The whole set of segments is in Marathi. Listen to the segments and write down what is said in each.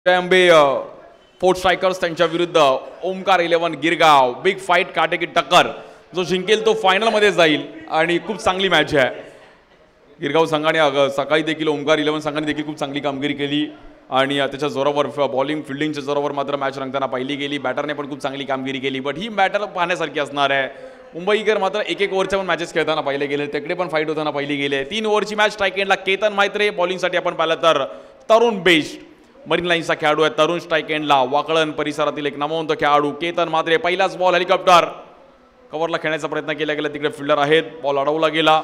जयंबे फोर्थ स्ट्रायकर्स त्यांच्या विरुद्ध ओमकार 11 गिरगाव. बिग फाईट, काटेकी टक्कर. जो जिंकेल तो फायनलमध्ये जाईल आणि खूप चांगली मॅच आहे. गिरगाव संघाने सकाळी देखील ओमकार 11 संघाने देखील खूप चांगली कामगिरी केली आणि त्याच्या जोरावर बॉलिंग फिल्डिंगच्या जोरावर मात्र मॅच रंगताना पाहिली गेली. बॅटरने पण खूप चांगली कामगिरी केली. बट ही बॅटर पाहण्यासारखी असणार आहे. मुंबईकर मात्र एक ओव्हरच्या पण मॅचेस खेळताना पाहिले गेले, तिकडे पण फाईट होताना पाहिली गेले. 3 ओव्हरची मॅच. स्ट्राईक एंडला केतन म्हात्रे. बॉलिंगसाठी आपण पाहिलं तर तरुण बेस्ट मरीन लाईन्सचा खेळाडू आहे. तरुण स्ट्राईक एंडला वाकळण परिसरातील एक नामवंत खेळाडू केतन म्हात्रे. पहिलाच बॉल हेलिकॉप्टर कव्हरला खेळण्याचा प्रयत्न केला गेला. तिकडे फिल्डर आहेत. बॉल अडवला गेला.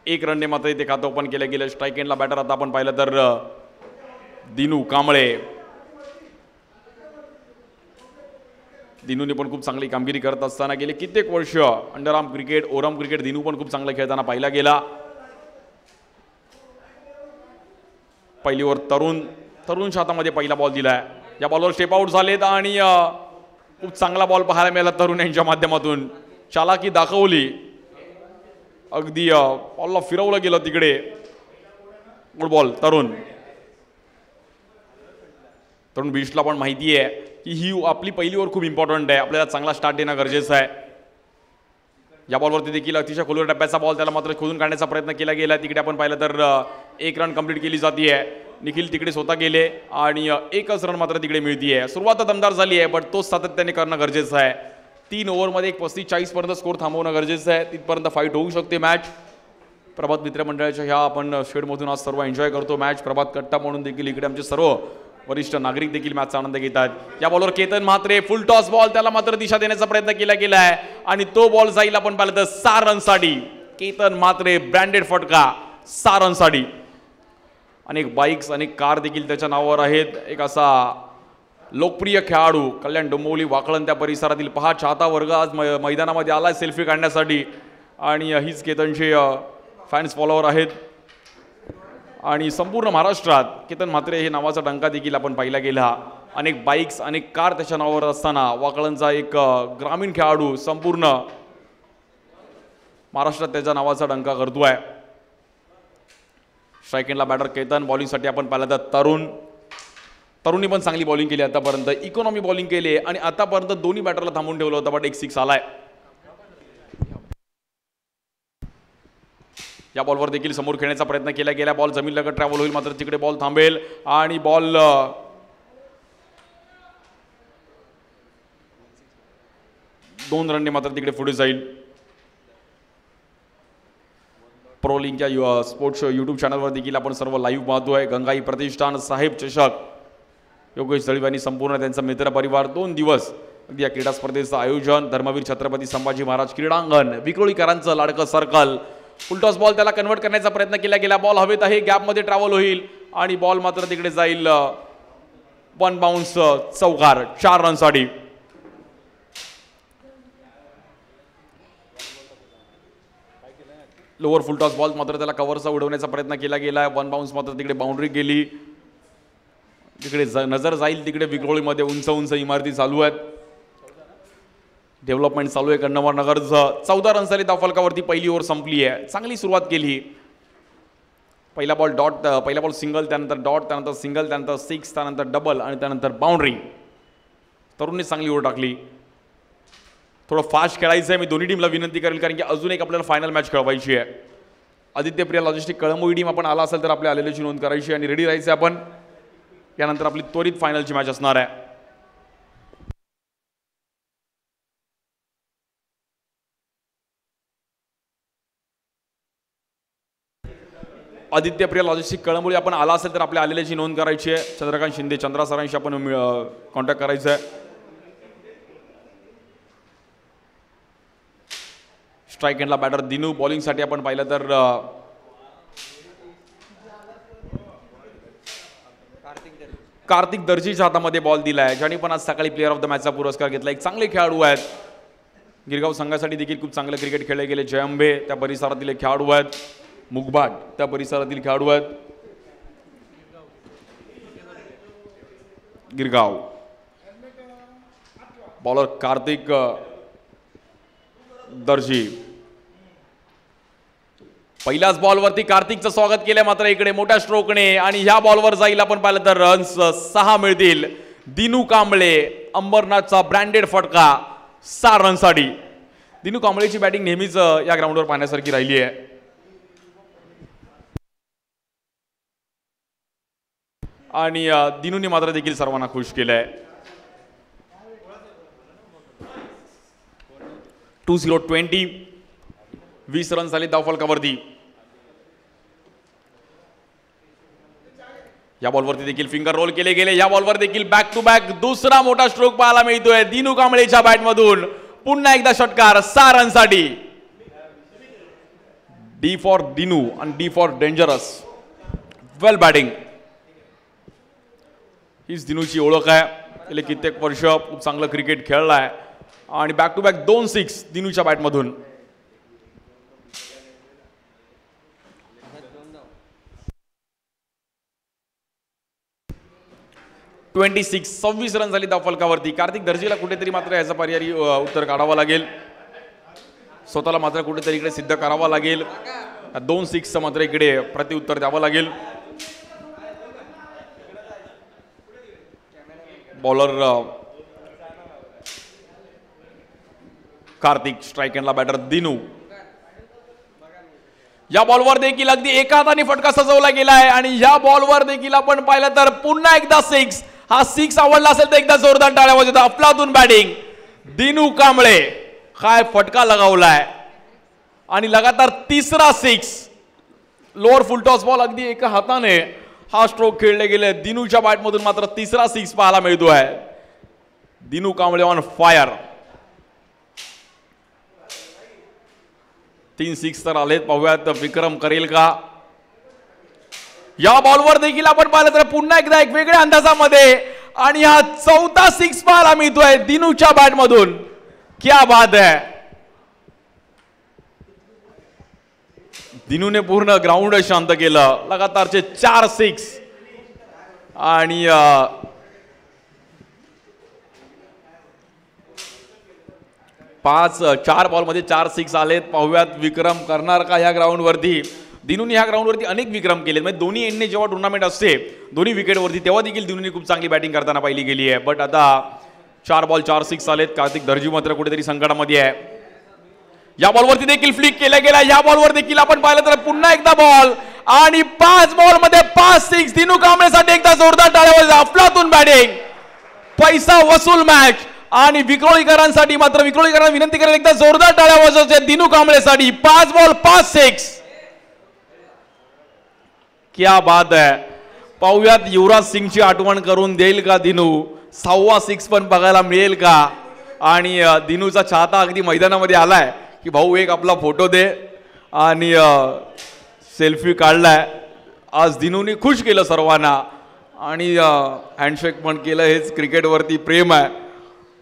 1 रनने मात्र इथे खातं ओपन केलं गेलं. स्ट्राईक एंडला बॅटर आता आपण पाहिलं तर दिनू कांबळे. दिनूने पण खूप चांगली कामगिरी करत असताना गेले कित्येक वर्ष अंडरआर्म क्रिकेट, ओरम क्रिकेट दिनू पण खूप चांगलं खेळताना पाहिला गेला. पहिली ओव्हर तरुणच्या हातामध्ये पहिला बॉल दिलाय. या बॉलवर स्टेप आउट झालेत आणि खूप चांगला बॉल पाहायला मिळाला तरुण यांच्या माध्यमातून. चालाकी दाखवली. अगदी बॉलला फिरवलं गेलं तिकडे. गुड बॉल तरुण बीस्टला पण माहिती आहे की ही आपली पहिली ओव्हर खूप इम्पॉर्टंट आहे. आपल्याला चांगला स्टार्ट देणं गरजेचं आहे. या बॉलवरती देखील अतिशय खोलवर टप्प्याचा बॉल त्याला मात्र खोदून काढण्याचा प्रयत्न केला गेला. तिकडे आपण पाहिलं तर 1 रन कंप्लीट केली जाते. निखिल तिकडे स्वतः गेले आणि 1च रन मात्र तिकडे मिळतीये. सुरुवात दमदार झाली आहे बट तोच सातत्याने करणं गरजेचं आहे. 3 ओव्हरमध्ये 35-40 पर्यंत स्कोर थांबवणं गरजेचं आहे. तिथपर्यंत फाईट होऊ शकते मॅच. प्रभात मित्रमंडळाच्या ह्या आपण शेडमधून आज सर्व एन्जॉय करतो मॅच. प्रभात कट्टा म्हणून देखील इकडे आमचे सर्व वरिष्ठ नागरिक देखील मॅचचा आनंद घेतात. या बॉलवर Ketan Mhatre full toss ball त्याला मात्र दिशा देण्याचा प्रयत्न केला गेला आहे आणि तो बॉल जाईल आपण पाहिलं तर 6 रनसाठी. केतन म्हात्रे ब्रँडेड फटका 6 रनसाठी. अनेक बाईक्स अनेक कार देखील त्याच्या नावावर आहेत. एक असा लोकप्रिय खेळाडू कल्याण डोंबिवली वाकळण त्या परिसरातील पहा चाहता वर्ग आज मैदानामध्ये आलाय सेल्फी काढण्यासाठी आणि हीच केतनचे फॅन्स फॉलोअर आहेत आणि संपूर्ण महाराष्ट्रात केतन म्हात्रे हे नावाचा डंका देखील आपण पाहिला गेला. अनेक बाईक्स अनेक कार त्याच्या नावावर असताना वाकळणचा एक ग्रामीण खेळाडू संपूर्ण महाराष्ट्रात त्याच्या नावाचा डंका करतोय. स्ट्राईक एंडला बॅटर केतन. बॉलिंगसाठी आपण पाहिलं तर तरुणी पण चांगली बॉलिंग केली आतापर्यंत. इकॉनॉमी बॉलिंग केली आणि आतापर्यंत दोन्ही बॅटरला थांबून ठेवलं होतं बट एक 6 आलाय. या बॉलवर देखील समोर खेळण्याचा प्रयत्न केला गेला. बॉल जमीन लगत ट्रॅव्हल होईल मात्र तिकडे बॉल थांबेल आणि बॉल 2 रनने मात्र तिकडे पुढे जाईल. प्रो लिंकच्या स्पोर्ट्स यूट्यूब चॅनलवर देखील आपण सर्व लाईव्ह पाहतोय. गंगाई प्रतिष्ठान साहेब चषक योगेश दळवी आणि संपूर्ण त्यांचा मित्रपरिवार 2 दिवस अगदी या क्रीडा स्पर्धेचं आयोजन. धर्मवीर छत्रपती संभाजी महाराज क्रीडांगण विक्रोळीकरांचं लाडकं सर्कल. फुलटॉस बॉल त्याला कन्वर्ट करण्याचा प्रयत्न केला गेला. बॉल हवेत आहे. गॅपमध्ये ट्रॅव्हल होईल आणि बॉल मात्र तिकडे जाईल 1 बाउन्स चौकार 4 रनसाठी. लोअर फुलटॉस बॉल मात्र त्याला कव्हरचा उडवण्याचा प्रयत्न केला गेला. 1 बाउन्स मात्र तिकडे बाउंड्री गेली. तिकडे नजर जाईल तिकडे विक्रोळीमध्ये उंच इमारती चालू आहेत. डेव्हलपमेंट चालू आहे कन्नवर नगरचं. 14 रन्ससाठी धावफलकावरती पहिली ओव्हर संपली आहे. चांगली सुरुवात केली. पहिला बॉल सिंगल, त्यानंतर डॉट, त्यानंतर सिंगल, त्यानंतर 6, त्यानंतर डबल आणि त्यानंतर बाउंड्री. तरुणने चांगली ओव्हर टाकली. थोडं फास्ट खेळायचं आहे. मी दोन्ही टीमला विनंती करेल कारण की अजून एक आपल्याला फायनल मॅच खेळवायची आहे. आदित्य प्रिया लॉजिस्टिक कळंबोली टीम आपण आला असेल तर आपल्या आलेल्याची नोंद करायची आणि रेडी राहायचं आपण. यानंतर आपली त्वरित फायनलची मॅच असणार आहे. आदित्य प्रिया लॉजिस्टिक कळंबोली आपण आला असेल तर आपल्या आलेल्याची नोंद करायची आहे. चंद्रकांत शिंदे चंद्रा सरांशी आपण कॉन्टॅक्ट करायचं आहे. स्ट्राईक एंडला बॅटर दिनू. बॉलिंगसाठी आपण पाहिलं तर कार्तिक दर्जीच्या हातामध्ये बॉल दिलाय ज्याने पण आज सकाळी प्लेअर ऑफ द मॅचचा पुरस्कार घेतला. एक चांगले खेळाडू आहेत. गिरगाव संघासाठी देखील खूप चांगलं क्रिकेट खेळले गेले. जयंबे त्या परिसरातील एक खेळाडू आहेत. मुगबाट त्या परिसरातील खेळाडू आहेत. गिरगाव बॉलर कार्तिक दर्जी. पहिल्याच बॉलवरती कार्तिकचं स्वागत केलं मात्र इकडे मोठ्या स्ट्रोकने आणि ह्या बॉलवर जाईल आपण पाहिलं तर रन्स 6 मिळतील. दिनू कांबळे अंबरनाथचा ब्रँडेड फटका 6 रनसाठी. दिनू कांबळेची बॅटिंग नेहमीच या ग्राउंडवर पाहण्यासारखी राहिली आहे. आणि दिनूने मात्र देखील सर्वांना खुश केलंय. 20 20 रन झाले धावफलकावरती. या बॉलवरती देखील फिंगर रोल केले गेले. या बॉलवर देखील बॅक टू बॅक दुसरा मोठा स्ट्रोक पाहायला मिळतोय दिनू कांबळेच्या बॅटमधून. पुन्हा एकदा षटकार 6 रनसाठी. डी फॉर दिनू आणि D for dangerous. Well batting. हीच दिनूची ओळख आहे. गेले कित्येक वर्ष खूप चांगलं क्रिकेट खेळलाय आणि बॅक टू बॅक 2 6 दिनूच्या बॅटमधून. 26 रन झाली धावफलकावरती. कार्तिक दर्जीला कुठेतरी मात्र याचं पर्यायी उत्तर काढावं लागेल. स्वतःला मात्र कुठेतरी इकडे सिद्ध करावं लागेल. 2 6 मात्र इकडे प्रतिउत्तर द्यावं लागेल. बॉलर कार्तिक, स्ट्राइक एंडला बॅटर दिनू. या बॉलवर देखील अगदी एका हाताने फटका सजवला गेला आहे आणि या बॉलवर देखील आपण पाहिलं तर पुन्हा एकदा 6. हा 6 आवडला असेल तर एकदा जोरदार टाळ्या वाजवता. अफलातून बॅटिंग दिनू कांबळे. काय फटका लगावलाय आणि लगातार तिसरा 6. लोअर फुल टॉस बॉल अगदी एका हाताने हा स्ट्रोक खेळले गेले. दिनूच्या बॅटमधून मात्र तिसरा 6 पाहायला मिळतोय. Dinu Kamble on fire. 3 6 तर आलेत. पाहूयात विक्रम करेल का. या बॉलवर देखील आपण पाहिलं तर पुन्हा एकदा एक वेगळ्या अंदाजामध्ये आणि हा 4था 6 पाहायला मिळतोय दिनूच्या बॅटमधून. क्या बात है. दिनूने पूर्ण ग्राउंड शांत केलं. लगातारचे 4 6 आणि 4 बॉलमध्ये 4 6 आलेत. पाहूयात विक्रम करणार का या ग्राउंडवरती. दिनूने ह्या ग्राउंडवरती अनेक विक्रम केलेत. म्हणजे दोन्ही एंडने जेव्हा टुर्नामेंट असते दोन्ही विकेटवरती तेव्हा देखील दिनूने खूप चांगली बॅटिंग करताना पाहिली गेली आहे. बट आता 4 बॉल 4 6 आलेत. कार्तिक दर्जी मात्र कुठेतरी संकटामध्ये आहे. या बॉलवरती देखील फ्लिक केला गेला. या बॉलवर देखील आपण पाहिलं तर पुन्हा एकदा बॉल आणि 5 बॉलमध्ये 5 6. दिनू कांबळेसाठी एकदा जोरदार टाळ्या वाजवा. अफलातून बॅटिंग. पैसा वसूल मॅच. आणि विक्रोळीकरांसाठी मात्र विक्रोळीकरांना विनंती करेल एकदा जोरदार टाळ्या वाजवायच्या दिनू कांबळेसाठी. 5 बॉल 5 6. क्या बात है. पाहूयात युवराज सिंगची आठवण करून देईल का दिनू. 6वा 6 पण बघायला मिळेल का. आणि दिनूचा चाहता अगदी मैदानामध्ये आलाय की भाऊ एक आपला फोटो दे आणि सेल्फी काढलाय. आज दिनूने खुश केलं सर्वांना आणि हँडशेक पण केलं. हेच क्रिकेटवरती प्रेम आहे.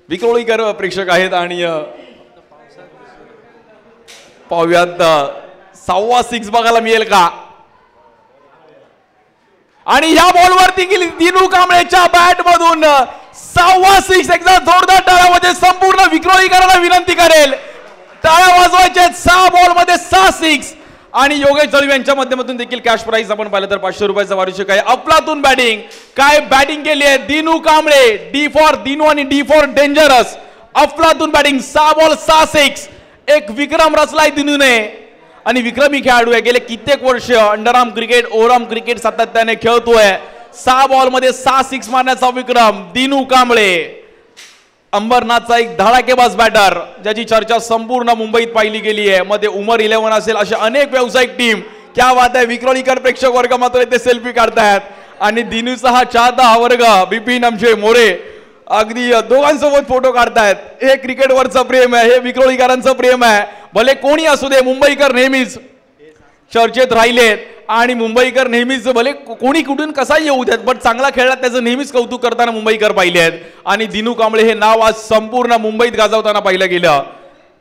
विक्रोळीकर प्रेक्षक आहेत आणि पाहूयात 6वा 6 बघायला मिळेल का. आणि या बॉलवरती गेली दिनू कांबळेच्या बॅट मधून 6वा 6. एकदा जोरदार टाळ्या वाजवा. संपूर्ण विक्रोळीकरांना विनंती करेल टाळ्या वाजवायचे. 6 बॉलमध्ये 6 6. आणि योगेश दळवी यांच्या माध्यमातून देखील कॅश प्राइज आपण पाहिलं तर 500 रुपयाचा वार्षिक आहे. अफलातून बॅटिंग. काय बॅटिंग केली आहे दिनू कांबळे. डी फॉर दिनू आणि डी फॉर डेंजरस. अफलातून बॅटिंग. 6 बॉल 6 6. एक विक्रम रचलाय दिनूने आणि विक्रमी खेळाडू आहे. गेले कित्येक वर्ष अंडरआर्म क्रिकेट ओव्हरआर्म क्रिकेट सातत्याने खेळतोय. 6 बॉलमध्ये 6 6 मारण्याचा विक्रम दिनू कांबळे. अंबरनाथचा एक धडाकेबाज बॅटर ज्याची चर्चा संपूर्ण मुंबईत पाहिली गेली आहे. मध्ये उमर 11 असेल अशा अनेक व्यावसायिक टीम. क्या बात आहे. विक्रोळीकर प्रेक्षक वर्ग मात्र इथे सेल्फी काढतायत आणि दिनूचा हा चाहता वर्ग बिपिन आमचे मोरे अगदी दोघांसोबत फोटो काढतायत. हे क्रिकेटवरचं प्रेम आहे. हे विक्रोळीकरांचं प्रेम आहे. भले कोणी असू दे मुंबईकर नेहमीच चर्चेत राहिलेत आणि मुंबईकर नेहमीच भले कोणी कुठून कसा येऊ देत बट चांगला खेळला त्याचं नेहमीच कौतुक करताना मुंबईकर पाहिले आहेत. आणि दिनू कांबळे हे नाव आज संपूर्ण मुंबईत गाजवताना पाहिलं गेलं.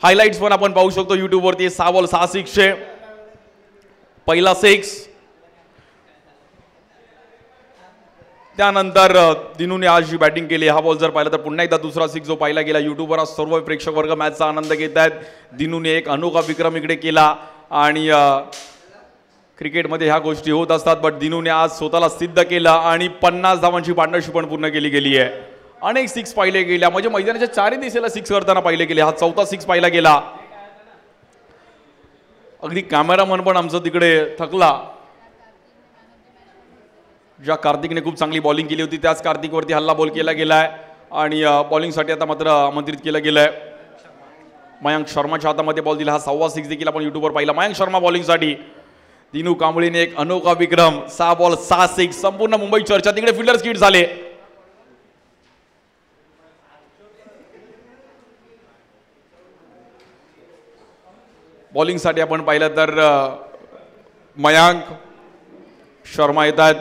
हायलाइट्स पण आपण पाहू शकतो युट्यूब वरती. 6 बॉल 6 6. पहिला 6. त्यानंतर दिनूने आज जी बॅटिंग केली. हा बॉल जर पाहिला तर पुन्हा एकदा दुसरा 6 जो पाहिला गेला. युट्यूबवर सर्व प्रेक्षक वर्ग मॅचचा आनंद घेत आहेत. दिनूने एक अनोखा विक्रम इकडे केला आणि क्रिकेटमध्ये ह्या गोष्टी होत असतात, बट दिनूने आज स्वतःला सिद्ध केलं आणि 50 धावांची पार्टनरशिप पण पूर्ण केली गेली आहे. अनेक सिक्स पाहिले गेल्या, म्हणजे मैदानाच्या चारही दिशेला सिक्स करताना पाहिले गेले. हा चौथा सिक्स पाहिला गेला. अगदी कॅमेरामन पण आमचं तिकडे थकला. ज्या कार्तिकने खूप चांगली बॉलिंग केली होती त्याच कार्तिकवरती हल्ला बॉल केला गेलाय आणि बॉलिंगसाठी आता मात्र आमंत्रित केलं गेलंय. मयांक शर्माच्या हातामध्ये बॉल दिला. हा 6वा सिक्स देखील आपण युट्यूबवर पाहिला. मयांक शर्मा बॉलिंगसाठी. दिनू कांबळेने एक अनोखा विक्रम. 6 बॉल 6 सिक्स. संपूर्ण मुंबई चर्चा. तिकडे फिल्डर्स किट झाले. बॉलिंगसाठी आपण पाहिलं तर मयांक शर्मा येतात.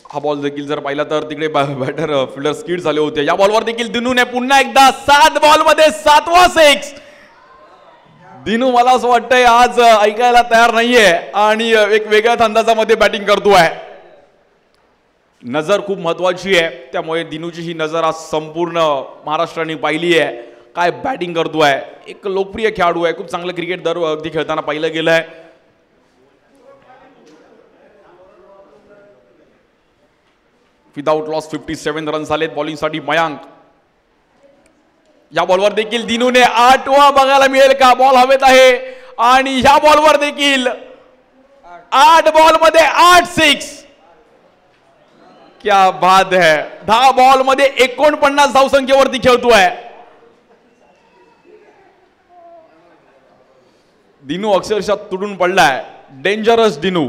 हा बॉल देखील जर पाहिला तर तिकडे बॅटर फिल्डर स्किड झाले होते. या बॉलवर देखील दिनूने पुन्हा एकदा 7 बॉलमध्ये 7वा सिक्स. दिनू मला असं वाटतंय आज ऐकायला तयार नाहीये आणि एक वेगळ्याच अंदाजामध्ये बॅटिंग करतोय. नजर खूप महत्वाची आहे, त्यामुळे दिनूची ही नजर आज संपूर्ण महाराष्ट्राने पाहिली आहे. काय बॅटिंग करतोय. एक लोकप्रिय खेळाडू आहे. खूप चांगलं क्रिकेट दर अगदी खेळताना पाहिलं गेलंय. विदाउट लॉस 57 रन झालेत बॉलिंगसाठी मयांक. या बॉलवर देखील दिनूने 8वा बघायला मिळेल का. बॉल हवेत आहे आणि ह्या बॉलवर देखील 8 बॉलमध्ये 8 सिक्स. क्या बात है. 10 बॉलमध्ये 49 धावसंख्येवरती खेळतोय. दिनू अक्षरशः तुडून पडलाय. डेंजरस दिनू.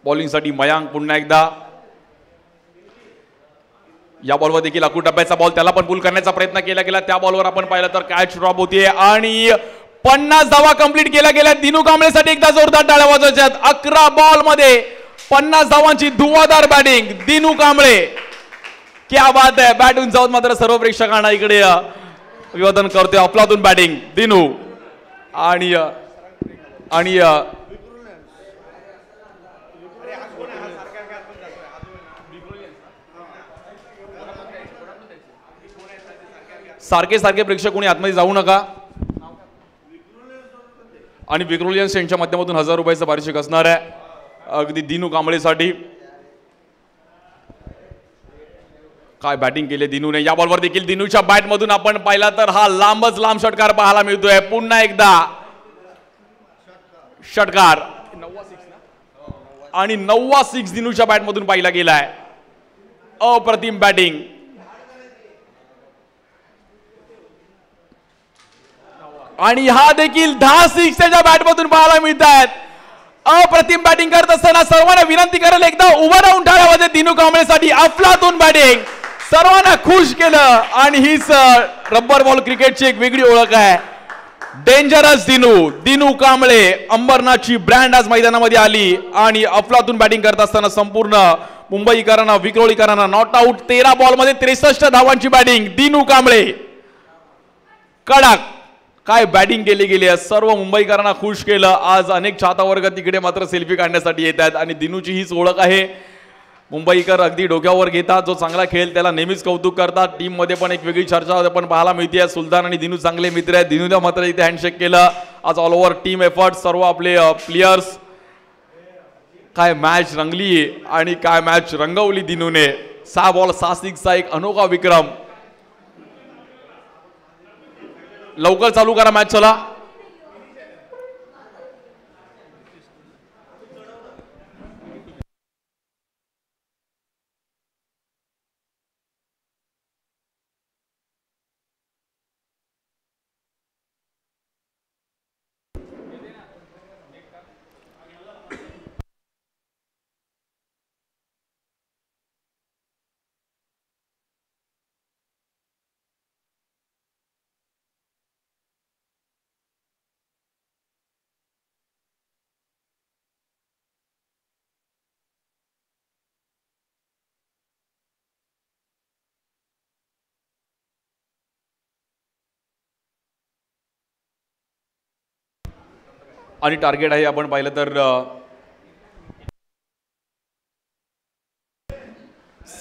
बॉलिंगसाठी मयांक पुन्हा एकदा. या बॉलवर देखील अकू टप्प्याचा बॉल त्याला पण पुल करण्याचा प्रयत्न केला गेला. त्या बॉलवर आपण पाहिलं तर कॅच ड्रॉप होतीये आणि 50 धावा कंप्लीट केल्या गेल्या. दिनू कांबळेसाठी एकदा जोरदार टाळ्या वाजवायच्यात. 11 बॉल मध्ये 50 धावांची धुवाधार बॅटिंग दिनू कांबळे. क्या बात आहे. बॅटून जाऊन मात्र सर्व प्रेक्षकांना इकडे अभिवादन करतोय. अफलातून बॅटिंग दिनू आणि सारखे सारखे प्रेक्षक कोणी आतमध्ये जाऊ नका. आणि विक्रोलियन्स यांच्या माध्यमातून 1000 रुपयाचं पारितोषिक असणार आहे अगदी दिनू कांबळेसाठी. काय बॅटिंग केली दिनूने. या बॉलवर देखील दिनूच्या बॅट मधून आपण पाहिला तर हा लांबच लांब षटकार पाहायला मिळतोय. पुन्हा एकदा षटकार आणि 9वा सिक्स दिनूच्या बॅट मधून पाहिला गेलाय. अप्रतिम बॅटिंग. आणि हा देखील 10 सिक्स त्याच्या बॅटमधून पाहायला मिळत आहेत. अप्रतिम बॅटिंग करत असताना सर्वांना विनंती करेल एकदा उभं राहून टाळ्या दिनू कांबळेसाठी. अफलातून बॅटिंग. सर्वांना खुश केलं आणि हीच रब्बर बॉल क्रिकेटची एक वेगळी ओळख आहे. डेंजरस दिनू. दिनू कांबळे अंबरनाथची ब्रँड आज मैदानामध्ये आली आणि अफलातून बॅटिंग करत असताना संपूर्ण मुंबईकरांना विक्रोळीकरांना नॉट आउट. 13 बॉलमध्ये 63 धावांची बॅटिंग दिनू कांबळे. कडक काय बॅटिंग केली गेली आहे. सर्व मुंबईकरांना खुश केलं. आज अनेक चाहता वर्ग तिकडे मात्र सेल्फी काढण्यासाठी येत आहेत आणि दिनूची हीच ओळख आहे. मुंबईकर अगदी डोक्यावर घेतात. जो चांगला खेळ त्याला नेहमीच कौतुक करतात. टीम मध्ये पण एक वेगळी चर्चा पण पाहायला मिळते. सुलतान आणि दिनू चांगले मित्र आहेत. दिनूने मात्र इथे हँडशेक केलं. आज ऑल ओव्हर टीम एफर्ट सर्व आपले प्लेयर्स. काय मॅच रंगली आणि काय मॅच रंगवली दिनूने. 6 बॉल 6 सिक्सचा एक अनोखा विक्रम. लवकर चालू करा मॅच. चला आणि टार्गेट आहे आपण पाहिलं तर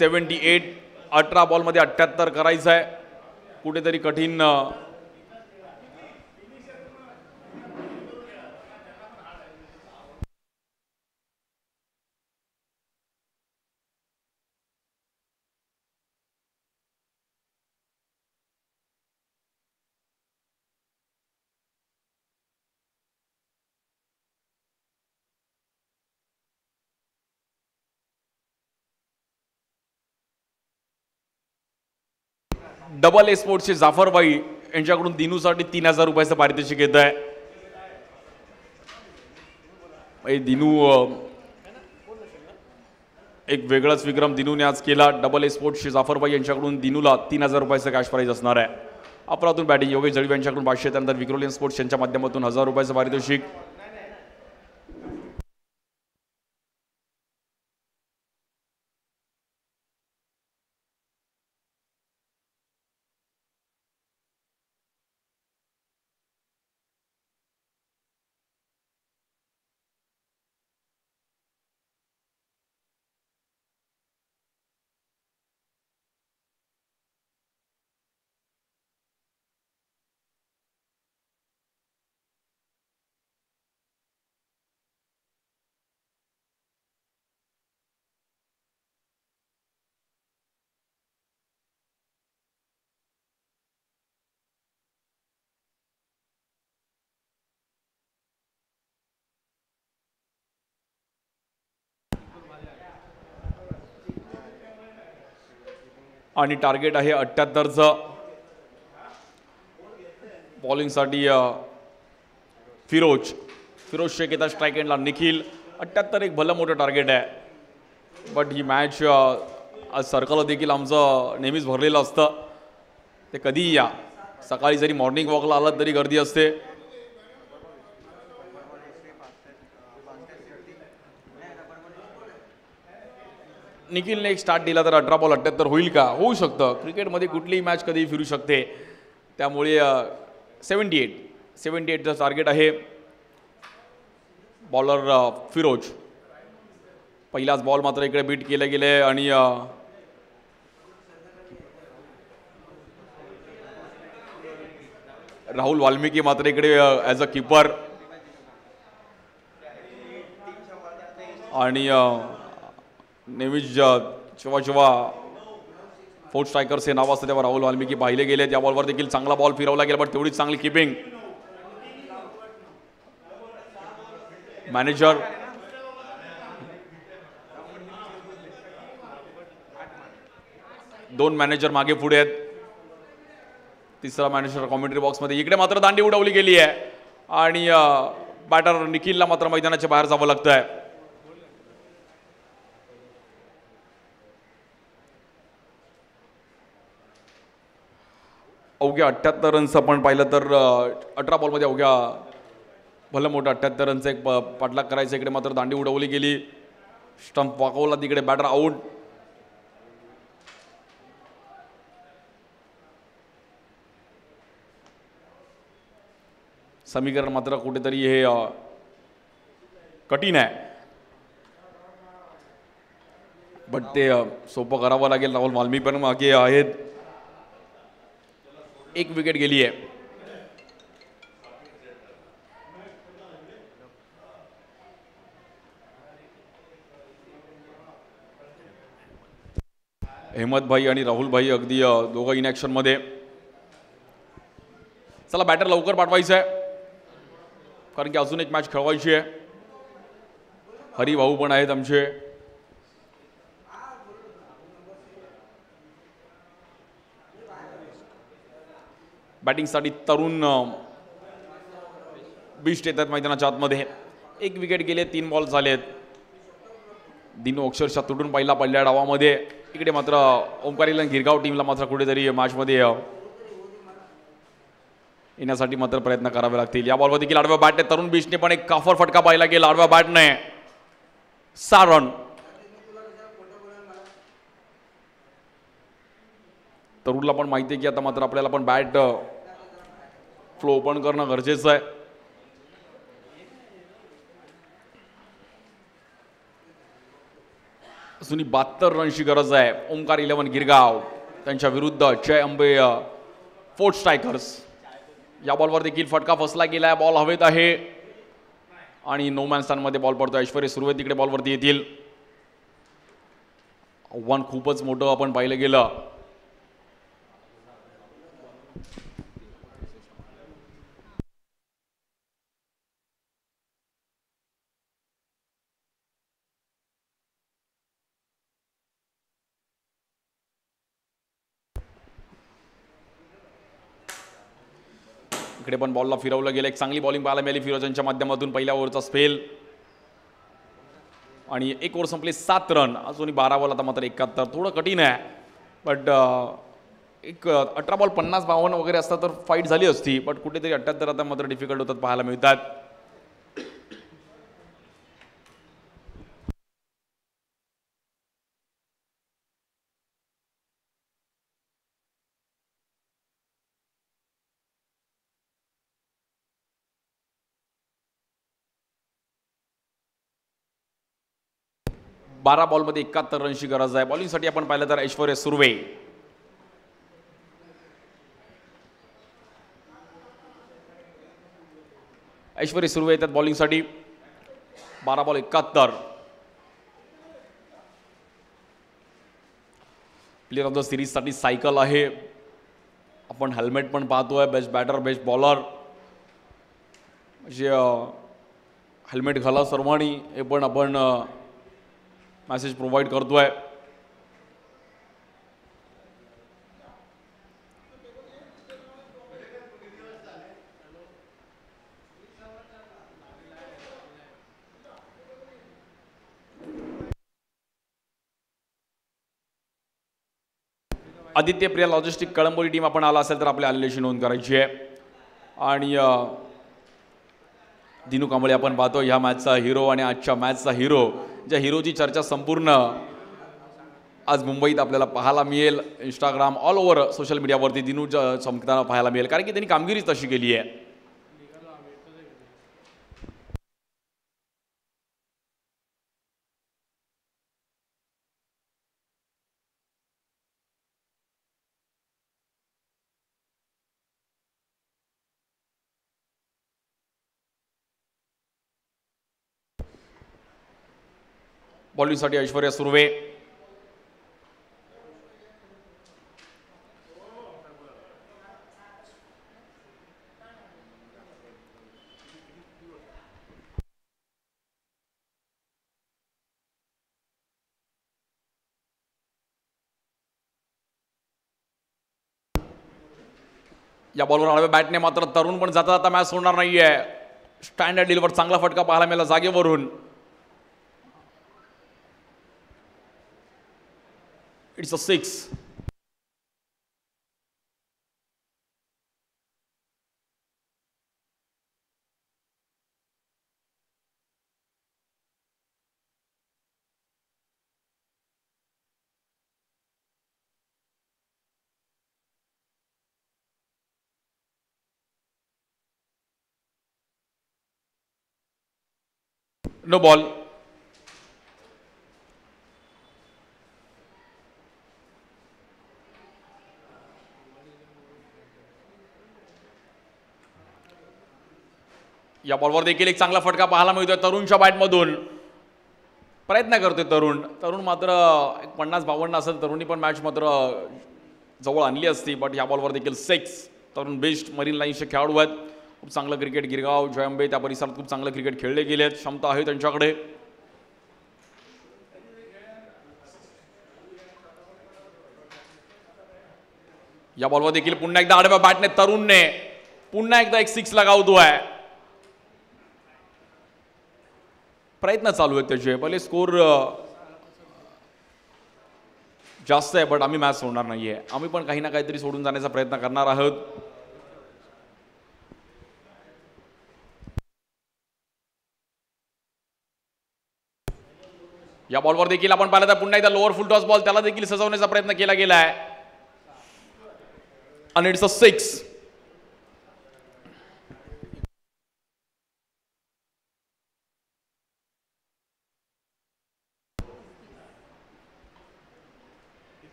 78. 18 बॉलमध्ये 78 करायचं आहे. कुठेतरी कठीण डबल ए स्पोर्ट्सचे जाफरबाई यांच्याकडून दिनूसाठी 3000 रुपयाचं पारितोषिक येत आहे. दिनू एक वेगळाच विक्रम दिनूने आज केला. डबल ए स्पोर्ट्सचे जाफरबाई यांच्याकडून दिनूला 3000 रुपयाचं कॅश प्राईज असणार आहे. अपरातून बॅटिंग योगेश जळवी यांच्याकडून 500, त्यानंतर विक्रोलियन स्पोर्ट्स यांच्या माध्यमातून 1000 रुपयाचं पारितोषिक. आणि टार्गेट आहे 78चं. बॉलिंगसाठी फिरोज शेख येतात स्ट्राईक एंडला. निखिल 78 एक भलं मोठं टार्गेट आहे. बट ही मॅच आज सर्कल देखील आमचं नेहमीच भरलेलं असतं. ते कधीही या, सकाळी जरी मॉर्निंग वॉकला आलात तरी गर्दी असते. निखिलने एक स्टार्ट दिला तर 18 बॉल 78 होईल का? होऊ शकतं. क्रिकेटमध्ये कुठलीही मॅच कधीही फिरू शकते. त्यामुळे 78चं टार्गेट आहे. बॉलर फिरोज. पहिलाच बॉल मात्र इकडे बीट केले गेले आणि राहुल वाल्मिकी मात्र इकडे ॲज अ कीपर आणि नेहमीच जेव्हा फोर्थ स्ट्रायकर्स हे नाव असतं तेव्हा राहुल वाल्मिकी पाहिले गेले. त्या बॉलवर देखील चांगला बॉल फिरवला गेला, बट तेवढीच चांगली किपिंग. मॅनेजर दोन मॅनेजर मागे पुढे आहेत. तिसरा मॅनेजर कॉमेंट्री बॉक्समध्ये. इकडे मात्र दांडी उडवली गेली आहे आणि बॅटर निखिलला मात्र मैदानाच्या बाहेर जावं लागतं आहे. अवघ्या 78 रन्स आपण पाहिलं तर 18 बॉलमध्ये अवघ्या भलं मोठं 78 रनचं एक पाठलाग करायचं. इकडे मात्र दांडी उडवली गेली. स्टंप वाकवला, तिकडे बॅटर आऊट. समीकरण मात्र कुठेतरी हे कठीण आहे, बट ते सोपं करावं लागेल. राहुल वाल्मिकी पण मागे आहेत. एक विकेट गेली आहे. अहमद भाई आणि राहुल भाई अगदी दोघं इन ॲक्शन मध्ये. चला बॅटर लवकर पाठवायचं आहे कारण की अजून एक मॅच खेळवायची आहे. हरिभाऊ पण आहेत आमचे. बॅटिंगसाठी तरुण बिस्ट येतात मैदानाच्या आतमध्ये. एक विकेट गेले, 3 बॉल झालेत. दिनू अक्षरशः तुटून पहिला पडल्या डावामध्ये. इकडे मात्र ओंकारीला गिरगाव टीमला मात्र कुठेतरी मॅचमध्ये येण्यासाठी मात्र प्रयत्न करावे लागतील. या बॉलवर देखील आडव्या बॅटने तरुण बिस्टने पण एक काफर फटका पाहिला गेला आडव्या बॅटने. 6 रन. तरुणला पण माहिती आहे की आता मात्र आपल्याला पण बॅट फ्लो ओपन करणं गरजेचं आहे. अजूनही 72 रनची गरज आहे. ओंकार 11 गिरगाव त्यांच्या विरुद्ध जय अंबे फोर्ट स्ट्रायकर्स. या बॉलवर देखील फटका फसला गेलाय. बॉल हवेत आहे आणि नो मॅन स्टँडमध्ये बॉल पडतो. ऐश्वर्य सुर्वे तिकडे बॉलवरती येतील. आव्हान खूपच मोठं आपण पाहिलं गेलं. इकडे पण बॉलला फिरवलं गेलं. एक चांगली बॉलिंग पाहायला मिळाली फिरोजांच्या माध्यमातून. पहिल्या ओव्हरचा स्पेल आणि एक ओव्हर संपली 7 रन. अजूनही 12 बॉल आता मात्र 71. थोडं कठीण आहे बट एक 18 बॉल 50-52 वगैरे असतात तर फाईट झाली असती. बट कुठेतरी 78 आता मात्र डिफिकल्ट होतात पाहायला मिळतात. बारा बॉलमध्ये 71 रनची गरज आहे. बॉलिंगसाठी आपण पाहिलं तर ऐश्वर्य सुर्वे. ऐश्वर्य सुर्वे येतात बॉलिंगसाठी. 12 बॉल 71. प्लेअर ऑफ द सिरीजसाठी सायकल आहे. आपण हेल्मेट पण पाहतोय. बेस्ट बॅटर बेस्ट बॉलर म्हणजे हेल्मेट घाला सर्वांनी हे पण आपण मेसेज प्रोव्हाइड करतोय. आदित्य प्रिया लॉजिस्टिक कळंबोली टीम आपण आला असेल तर आपल्या आलेल्याची नोंद करायची आहे. आणि दिनू कांबळे आपण पाहतो ह्या मॅचचा हिरो आणि आजच्या मॅचचा हिरो. ज्या हिरोची चर्चा संपूर्ण आज मुंबईत आपल्याला पाहायला मिळेल. इंस्टाग्राम ऑल ओव्हर सोशल मीडियावरती दिनू चमकताना पाहायला मिळेल कारण की त्यांनी कामगिरी तशी केली आहे. बॉलिंगसाठी ऐश्वर्या सुर्वे. या बॉलवर आडव्या बॅटने मात्र तरुण पण जाता जाता मॅच सोडणार नाहीये. स्टँडर्ड डीलवर चांगला फटका पाहायला मिळाला जागेवरून. It's a 6. No ball. या बॉलवर देखील एक चांगला फटका पाहायला मिळतोय तरुणच्या बॅटमधून. प्रयत्न करतोय तरुण मात्र 50-52 असेल तरुणी पण मॅच मात्र जवळ आणली असती. बट या बॉलवर देखील 6. तरुण बेस्ट मरीन लाईन्सचे खेळाडू आहेत. खूप चांगलं क्रिकेट गिरगाव जयंबे त्या परिसरात खूप चांगलं क्रिकेट खेळले गेले आहेत. क्षमता आहे त्यांच्याकडे. या बॉलवर देखील पुन्हा एकदा आडव्या बॅटने तरुणने पुन्हा एकदा एक 6 लगावतोय. प्रयत्न चालू आहेत त्याचे. भले स्कोर जास्त आहे बट आम्ही मॅच सोडणार नाहीये. आम्ही पण काही ना काहीतरी सोडून जाण्याचा प्रयत्न करणार आहोत. या बॉलवर देखील आपण पाहिलं तर पुन्हा एकदा लोअर फुल टॉस बॉल त्याला देखील सजवण्याचा प्रयत्न केला गेलाय आणि इट्स अ 6.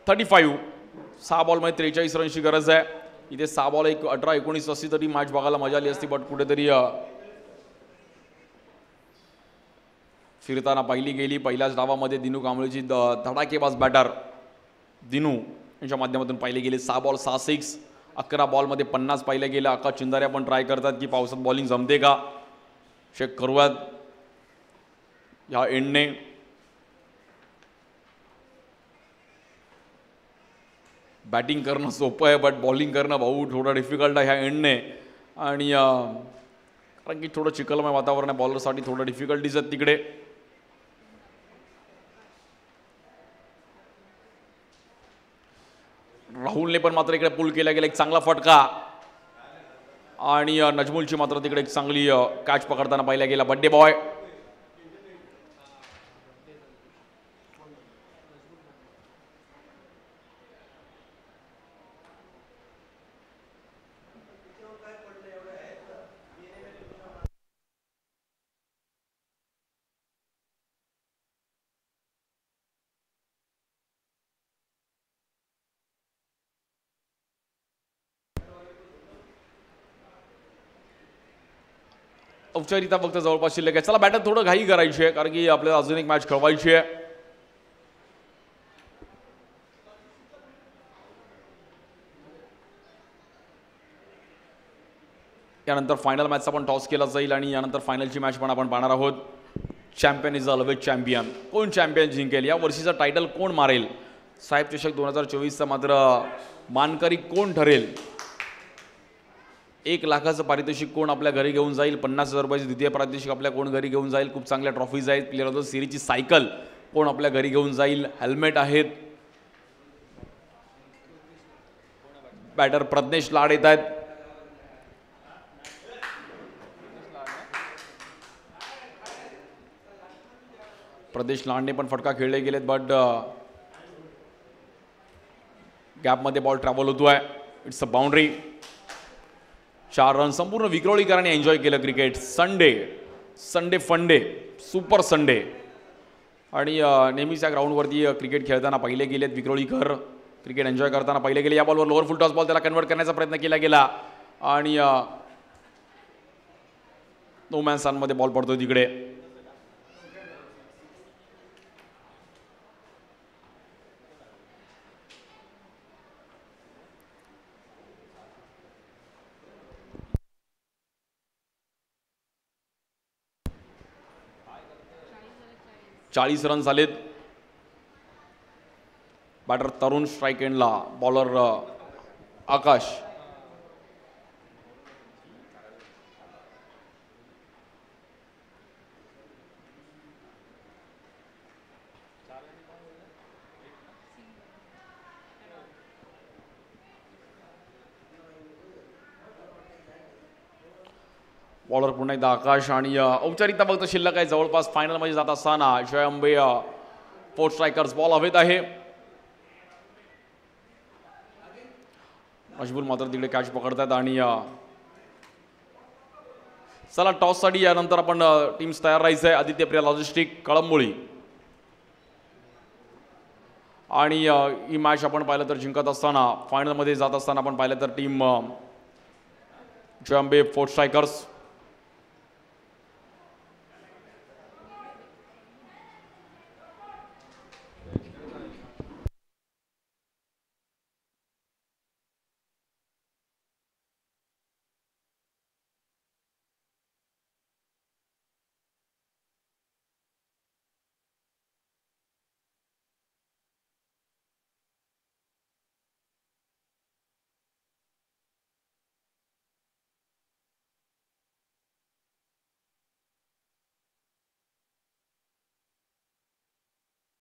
35. 6 बॉलमध्ये 43 रनची गरज आहे. इथे 6 बॉल 18-19 असती तरी मॅच बघायला मजा आली असती, बट कुठेतरी फिरताना पाहिली गेली. पहिल्याच डावामध्ये दिनू कांबळेची धडाकेबाज बॅटर दिनू यांच्या माध्यमातून पाहिले गेले 6 बॉल 6 सिक्स. 11 बॉलमध्ये 50 पाहिलं गेलं. आकाश चिंदारे पण ट्राय करतात की पावसात बॉलिंग जमते का, चेक करूयात ह्या एंडने. बॅटिंग करणं सोपं आहे, बट बॉलिंग करणं भाऊ थोडं डिफिकल्ट आहे ह्या एंडने. आणि कारण की थोडं चिखलमय वातावरण आहे, बॉलरसाठी थोडं डिफिकल्टीज आहेत तिकडे. राहुलने पण मात्र इकडे पुल केला गेला एक चांगला फटका. आणि नजमुलची मात्र तिकडे एक चांगली कॅच पकडताना पाहिला गेला. बड्डे बॉय औपचारिकता फक्त जवळपास शिल्लक आहे. चला बॅटर थोडं घाई करायची आहे, कारण की आपल्याला अजून एक मॅच खेळवायची आहे. यानंतर फायनल मॅचचा पण टॉस केला जाईल आणि यानंतर फायनलची मॅच पण आपण पाहणार आहोत. Champion is always champion. कोण चॅम्पियन जिंकेल, या वर्षीचा टायटल कोण मारेल, साहेब चषक 2024चा मात्र मानकरी कोण ठरेल, 1 लाखाचं पारितोषिक कोण आपल्या घरी घेऊन जाईल, 50,000 रुपयाचे द्वितीय पारितोषिक आपल्या कोण घरी घेऊन जाईल, खूप चांगल्या ट्रॉफीज आहेत, प्लेअर ऑफ द सिरीजची सायकल कोण आपल्या घरी घेऊन जाईल, हेल्मेट आहेत. बॅटर प्रज्ञेश लाड येत आहेत. प्रदेश लांडने पण फटका खेळले गेलेत, बट गॅपमध्ये बॉल ट्रॅव्हल होतोय. It's a boundary. 4 रन. संपूर्ण विक्रोळीकरांनी एन्जॉय केलं क्रिकेट. संडे फंडे सुपर संडे. आणि नेहमीच या ग्राउंडवरती क्रिकेट खेळताना पाहिले गेलेत विक्रोळीकर. क्रिकेट एन्जॉय करताना पाहिले गेले. या बॉलवर लोअर फुल टॉस बॉल त्याला कन्वर्ट करण्याचा प्रयत्न केला गेला आणि नो मॅन सनमध्ये बॉल पडतोय तिकडे. चाळीस रन झालेत. बॅटर तरुण स्ट्राईक एंडला. बॉलर आकाश. बॉलर पुन्हा एकदा आकाश. आणि औपचारिकता फक्त शिल्लक आहे. जवळपास फायनलमध्ये जात असताना जय अंबे 4 स्ट्रायकर्स बॉल हवेत आहे. मजबूर मात्र तिकडे कॅच पकडतात. आणि चला टॉससाठी यानंतर आपण टीम्स तयार राहायचं आहे. आदित्यप्रिया लॉजिस्टिक कळंबोळी. आणि ही मॅच आपण पाहिलं तर जिंकत असताना फायनलमध्ये जात असताना आपण पाहिलं तर टीम जय अंबे 4 स्ट्रायकर्स